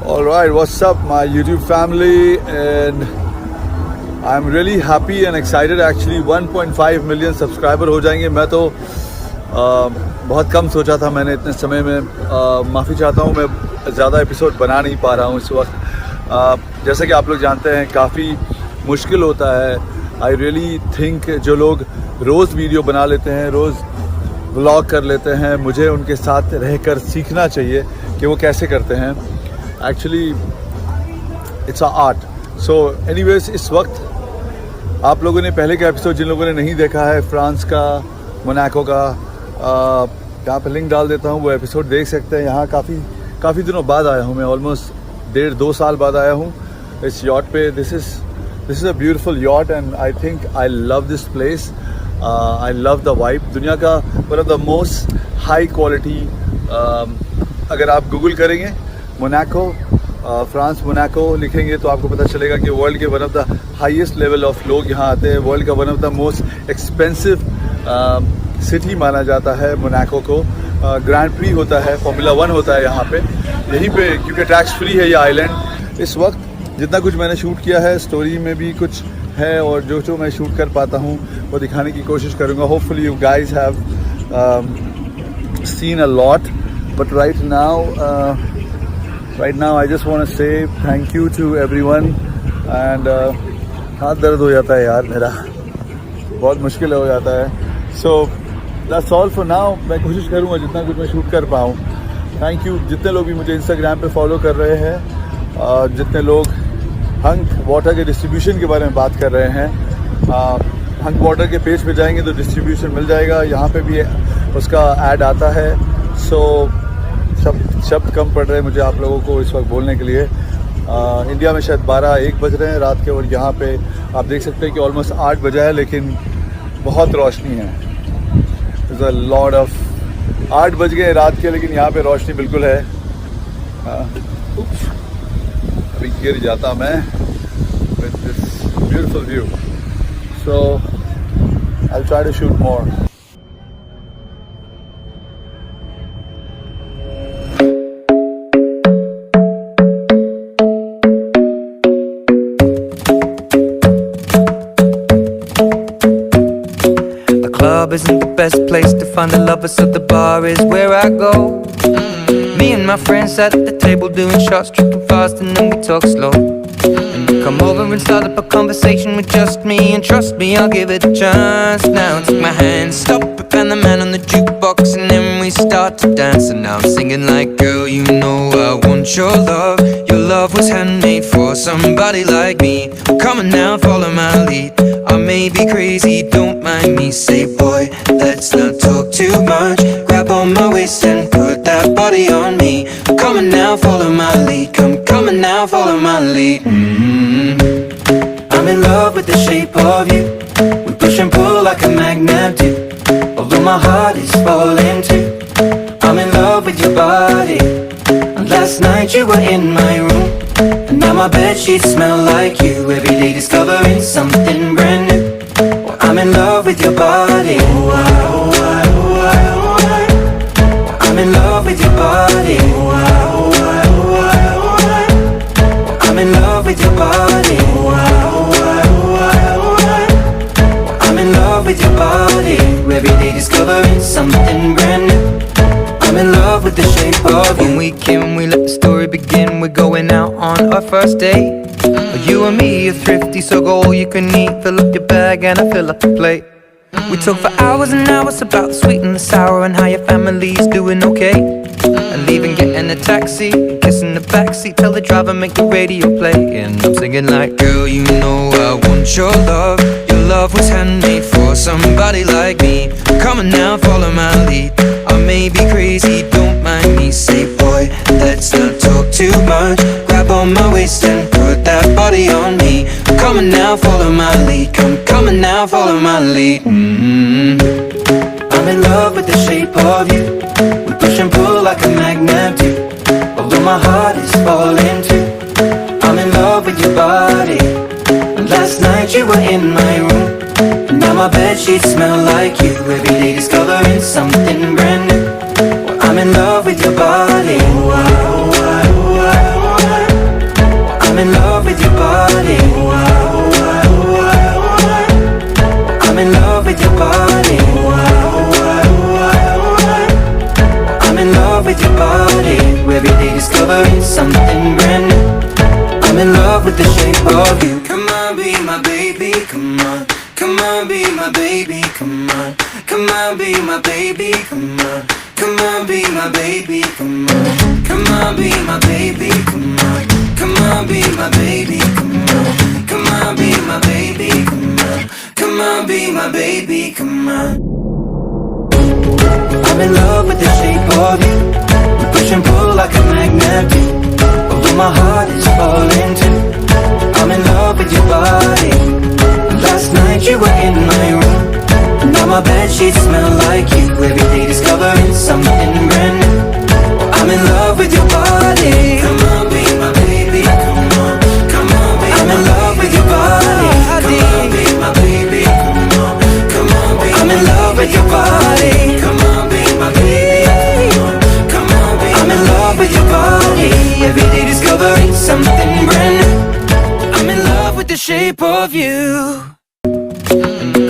Alright, what's up my YouTube family, and I'm really happy and excited actually 1.5 million subscriber हो जाएंगे। मैं तो बहुत कम सोचा था मैंने इतने समय में। माफ़ी चाहता हूँ, मैं ज़्यादा एपिसोड बना नहीं पा रहा हूँ इस वक्त। जैसे कि आप लोग जानते हैं काफ़ी मुश्किल होता है। आई रियली थिंक जो लोग रोज़ वीडियो बना लेते हैं, रोज़ व्लॉग कर लेते हैं, मुझे उनके साथ रहकर सीखना चाहिए कि वो कैसे करते हैं। Actually it's a art. So anyways, इस वक्त आप लोगों ने पहले का एपिसोड जिन लोगों ने नहीं देखा है, फ्रांस का, मोनाको का, यहाँ पे लिंक डाल देता हूँ, वो एपिसोड देख सकते हैं। यहाँ काफ़ी दिनों बाद आया हूँ मैं, ऑलमोस्ट 1.5-2 साल बाद आया हूँ इस यॉट पे। This is a beautiful yacht and I think I love this place. I love the vibe. दुनिया का one of the most high quality, अगर आप गूगल करेंगे मोनाको, फ्रांस मोनाको लिखेंगे तो आपको पता चलेगा कि वर्ल्ड के one of the highest level of लोग यहाँ आते हैं। वर्ल्ड का one of the most expensive city माना जाता है मोनाको को। ग्रैंड प्री होता है, फॉर्मूला 1 होता है यहाँ पे, यहीं पे, क्योंकि टैक्स फ्री है ये आइलैंड। इस वक्त जितना कुछ मैंने शूट किया है, स्टोरी में भी कुछ है और जो मैं शूट कर पाता हूँ वो दिखाने की कोशिश करूँगा। Hopefully you guys have seen a lot, but right now I just want to say thank you to everyone and हाथ दर्द हो जाता है यार मेरा, बहुत मुश्किल हो जाता है। So that's all for now। मैं कोशिश करूँगा जितना कुछ मैं शूट कर पाऊँ। थैंक यू जितने लोग भी मुझे इंस्टाग्राम पे फॉलो कर रहे हैं, जितने लोग हंक वाटर के डिस्ट्रीब्यूशन के बारे में बात कर रहे हैं। हंक वाटर के पेज पे जाएंगे तो डिस्ट्रीब्यूशन मिल जाएगा, यहाँ पे भी उसका ऐड आता है। सो शब्द कम पड़ रहे हैं मुझे आप लोगों को इस वक्त बोलने के लिए। इंडिया में शायद 12-1 बज रहे हैं रात के, और यहाँ पे आप देख सकते हैं कि ऑलमोस्ट 8 बजा है, लेकिन बहुत रोशनी है। इज़ अ लॉट ऑफ 8 बज गए रात के, लेकिन यहाँ पे रोशनी बिल्कुल है। अभी गिर जाता मैं with this beautiful view. So I try to shoot more. Club isn't the best place to find a lover, so the bar is where I go. Me and my friends sat at the table doing shots, tripping fast, and then we talk slow. And you come over and start up a conversation with just me, and trust me, I'll give it a chance. Now take my hand, stop it, and the man on the jukebox, and then we start to dance. And now I'm singing like, girl, you know I want your love. Your love was handmade for somebody like me. Come on now, follow my lead. I may be crazy, don't mind me. Say, boy, let's not talk too much. Grab on my waist and put that body on me. Come on now, follow my lead. Come on now, follow my lead. I'm in love with the shape of you. We push and pull like a magnet do. Although my heart is falling too. I'm in love with your body. And last night you were in my room, and now my bedsheets smell like you. Every day discovering something brand new. Well, I'm in love with your body. Oh, I'm in love with your body. Oh, I'm in love with your body. I'm in love with your body. Every day discovering something brand new. I'm in love with the shape of you. When we came, we let the story begin. We're going out on our first date. You and me are thrifty, so go all you can eat. Fill up your bag and I fill up the plate. We talk for hours and hours about the sweet and the sour, and how your family's doing okay. And leaving, getting a taxi, kissing the backseat, tell the driver make the radio play. And I'm singing like, girl, you know I want your love. Your love was handmade for somebody like me. Come on now, follow my lead. I may be crazy, don't mind me. Say, boy, let's not talk too much. Grab on my waist and put that body on me. Come on now, follow my lead. Come on now, follow my lead. I'm in love with the shape of you. We push and pull like a magnet do. Although my heart is falling too. I'm in love with your body. And last night you were in my room, and now my bedsheets smell like you. Every day discovering something brand new. Well, I'm in love with your body. Oh, discovering something brand new. I'm in love with the shape of you. Come on, be my baby, come on. Come on, be my baby, come on. Come on, be my baby, come on. Come on, be my baby, come on. Come on, be my baby, come on. Come on, be my baby, come on. Come on, be my baby, come on. Come on, be my baby, come on. I'm in love with the shape of you. We push and pull like a magnet do. Although my heart is falling too. I'm in love with your body. Last night you were in my room. Now my bedsheets smell like you. Every day discovering something brand new. I'm in love with your body. Come on, be my baby, come on. Come on, be I'm in love with your body. Come on, be my baby, come on. Come on, be I'm in love with your body. Come on, be my baby, come on. Come on, be I'm in love with your body. Every day discovering something brand new. I'm in love with the shape of you.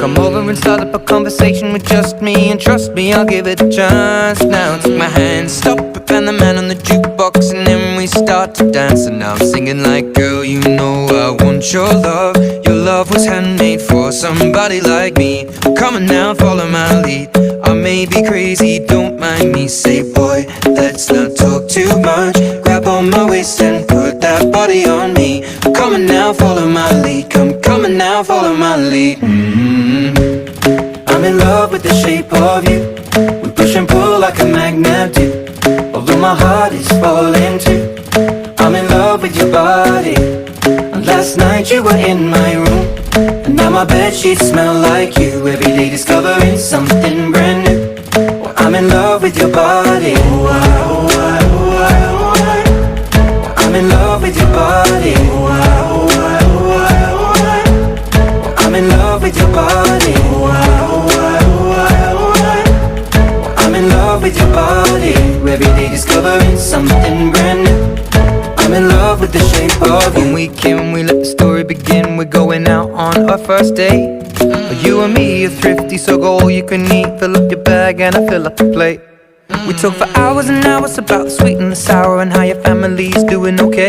Come over and start up a conversation with just me. And trust me, I'll give it a chance. Now take my hand, stop it, and the man on the jukebox. And then we start to dance. And now I'm singing like, girl, you know I want your love. Your love was handmade for somebody like me. Come on now, follow my lead. I may be crazy, don't mind me. Say, boy, let's not talk too much. Grab on my waist and put that body on me. Come on now, follow my lead. Come on now, follow my lead. I'm in love with the shape of you. We push and pull like a magnet do. Although my heart is falling too. I'm in love with your body. And last night you were in my room. And now my bedsheets smell like you. Every day discovering something brand new. I'm in love with your body. I'm in love with your body. I'm in love with your body. I'm in love with your body. Every day discovering something brand new. I'm in love with the shape of you. When we came, we let the story begin. We're going out on our first date. You and me are thrifty, so go all you can eat. Fill up your bag and I fill up the plate. We talk for hours and hours about the sweet and the sour and how your family's doing okay.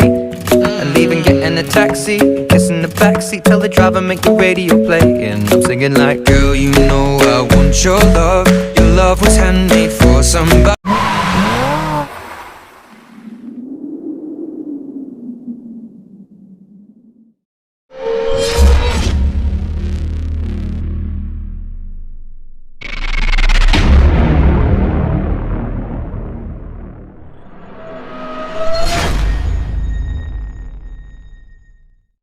And leaving, getting a taxi, kissing the backseat, tell the driver make the radio play. And I'm singing like, girl, you know I want your love. Your love was handmade for somebody.